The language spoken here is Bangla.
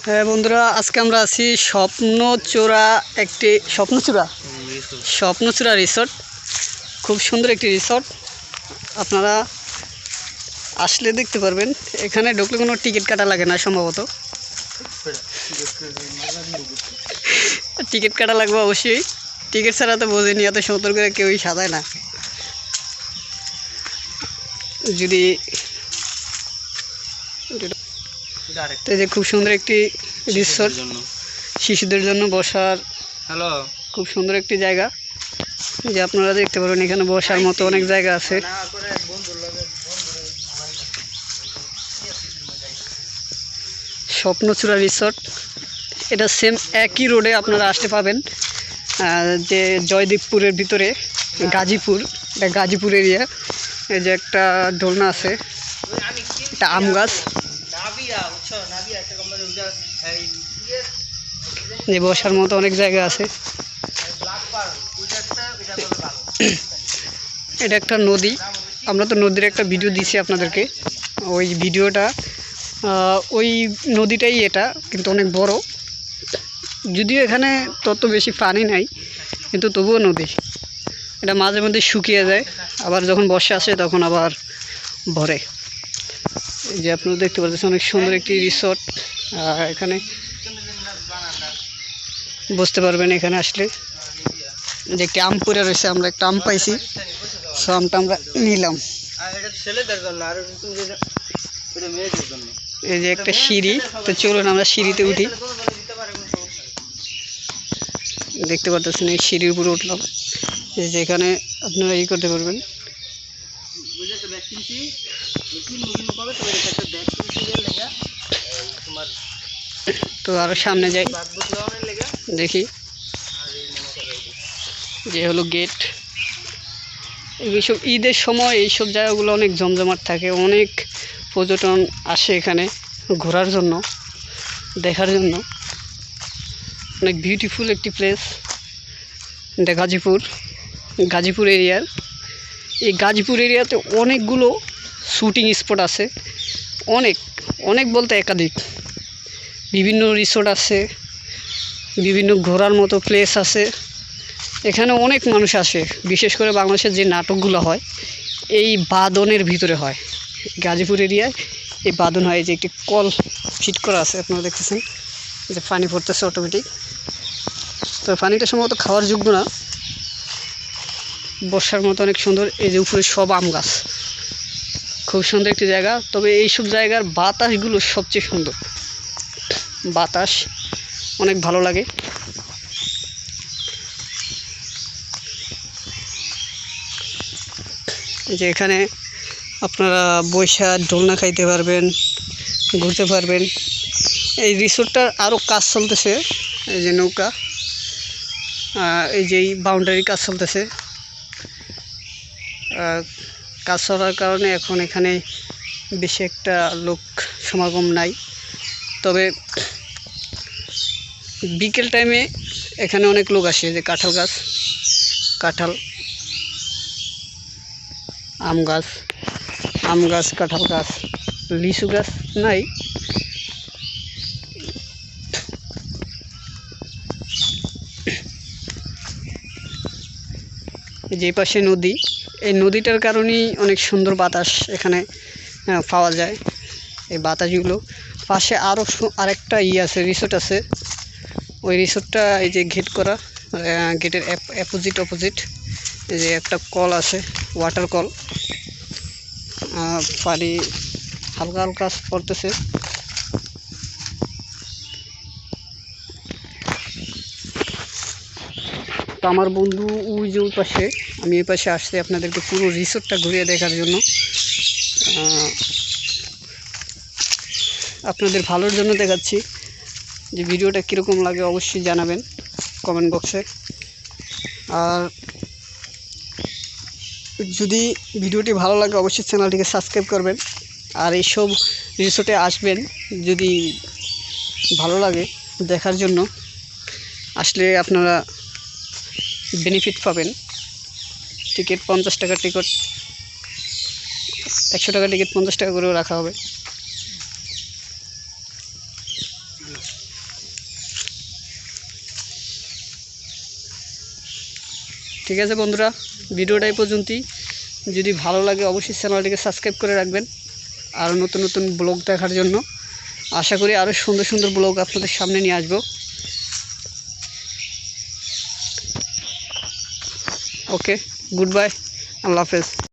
হ্যাঁ বন্ধুরা, আজকে আমরা আছি স্বপ্নচূড়া স্বপ্নচূড়া রিসোর্ট। খুব সুন্দর একটি রিসোর্ট, আপনারা আসলে দেখতে পারবেন। এখানে ঢুকলে কোনো টিকিট কাটা লাগে না, সম্ভবত টিকিট কাটা লাগবে অবশ্যই। টিকিট ছাড়া তো বোঝেনি, এত সুন্দর করে কেউই সাজায় না। যদি যে খুব সুন্দর একটি রিসোর্ট, শিশুদের জন্য বসার খুব সুন্দর একটি জায়গা, যে আপনারা দেখতে পারেন এখানে বসার মতো অনেক জায়গা আছে। স্বপ্নচূড়া রিসোর্ট, এটা সেম একই রোডে আপনারা আসতে পাবেন। যে জয়দেবপুরের ভিতরে গাজীপুর, এটা গাজীপুর এরিয়া। এই যে একটা দোলনা আছে, এটা আম গাছ, যে বসার মতো অনেক জায়গা আছে। এটা একটা নদী, আমরা তো নদীর একটা ভিডিও দিছি আপনাদেরকে। ওই ভিডিওটা ওই নদীটাই এটা, কিন্তু অনেক বড়। যদিও এখানে তত বেশি পানি নাই, কিন্তু তবুও নদী। এটা মাঝে মধ্যে শুকিয়ে যায়, আবার যখন বর্ষা আসে তখন আবার ভরে। এই যে আপনারা দেখতে পাচ্ছেন অনেক সুন্দর একটি রিসোর্ট। এখানে বুঝতে পারবেন এখানে আসলে যে একটি আম পড়ে রয়েছে, আমরা একটা আম পাইছি, সো আমটা আমরা নিলাম। এই যে একটা সিঁড়ি, তো চলুন আমরা সিঁড়িতে উঠি। দেখতে পাচ্ছেন এই সিঁড়ির উপরে উঠলাম। এই যে এখানে আপনারা ই করতে পারবেন। তো আরো সামনে যাই, দেখি যে হলো গেট। এইসব ঈদের সময় এইসব জায়গাগুলো অনেক জমজমাট থাকে, অনেক পর্যটন আসে এখানে ঘোরার জন্য, দেখার জন্য। অনেক বিউটিফুল একটি প্লেস, এটা গাজীপুর এরিয়ার। এই গাজীপুর এরিয়াতে অনেকগুলো শুটিং স্পট আছে, অনেক বলতে একাধিক। বিভিন্ন রিসোর্ট আছে, বিভিন্ন ঘোরার মতো প্লেস আছে। এখানে অনেক মানুষ আসে, বিশেষ করে বাংলাদেশের যে নাটকগুলো হয় এই বাঁধনের ভিতরে হয়। গাজীপুর এরিয়ায় এই বাঁধন হয়। যে একটি কল ফিট করা আছে, আপনারা দেখতেছেন যে পানি পড়তেছে অটোমেটিক। তো পানিটা সম্ভবত খাওয়ার যোগ্য না, বর্ষার মতো অনেক সুন্দর। এই যে উপরে সব আম গাছ, খুব সুন্দর একটি জায়গা। তবে এইসব জায়গার বাতাসগুলো সবচেয়ে সুন্দর, বাতাস অনেক ভালো লাগে। যে এখানে আপনারা বৈশা দোলনা খাইতে পারবেন, ঘুরতে পারবেন। এই রিসোর্টটার আরও কাজ চলতেছে, এই যে নৌকা, এই যে বাউন্ডারি কাজ চলতেছে। কাজ চলার কারণে এখন এখানে বেশি একটা লোক সমাগম নাই। তবে বিকেল টাইমে এখানে অনেক লোক আসে। যে কাঁঠাল গাছ, আম গাছ, কাঁঠাল গাছ, লিচু গাছ নাই। যে পাশে নদী, এই নদীটার কারণেই অনেক সুন্দর বাতাস এখানে পাওয়া যায়। এই বাতাসগুলো পাশে আরেকটা আছে, রিসোর্ট আছে। ওই রিসোর্টটা এই যে গেট করা, গেটের অপোজিট এই যে একটা কল আছে, ওয়াটার কল। পানি হালকা হালকা পড়তেছে। তো আমার বন্ধু ওই যে ওই পাশে, আমি এই পাশে আসছি আপনাদেরকে পুরো রিসোর্টটা ঘুরিয়ে দেখার জন্য। আপনাদের ভালোর জন্য দেখাচ্ছি। যে ভিডিওটা কীরকম লাগে অবশ্যই জানাবেন কমেন্ট বক্সে। আর যদি ভিডিওটি ভালো লাগে অবশ্যই চ্যানেলটিকে সাবস্ক্রাইব করবেন। আর এইসব রিসোর্টে আসবেন, যদি ভালো লাগে দেখার জন্য আসলে আপনারা বেনিফিট পাবেন। টিকিট 50 টাকা, টিকিট 100 টাকা, টিকিট 50 টাকা করেও রাখা হবে। ঠিক আছে বন্ধুরা, ভিডিওটা এই পর্যন্তই। যদি ভালো লাগে অবশ্যই চ্যানেলটিকে সাবস্ক্রাইব করে রাখবেন আর নতুন নতুন ব্লগ দেখার জন্য। আশা করি আরও সুন্দর সুন্দর ব্লগ আপনাদের সামনে নিয়ে আসবো। ওকে, গুড বাই, আল্লাহ হাফেজ।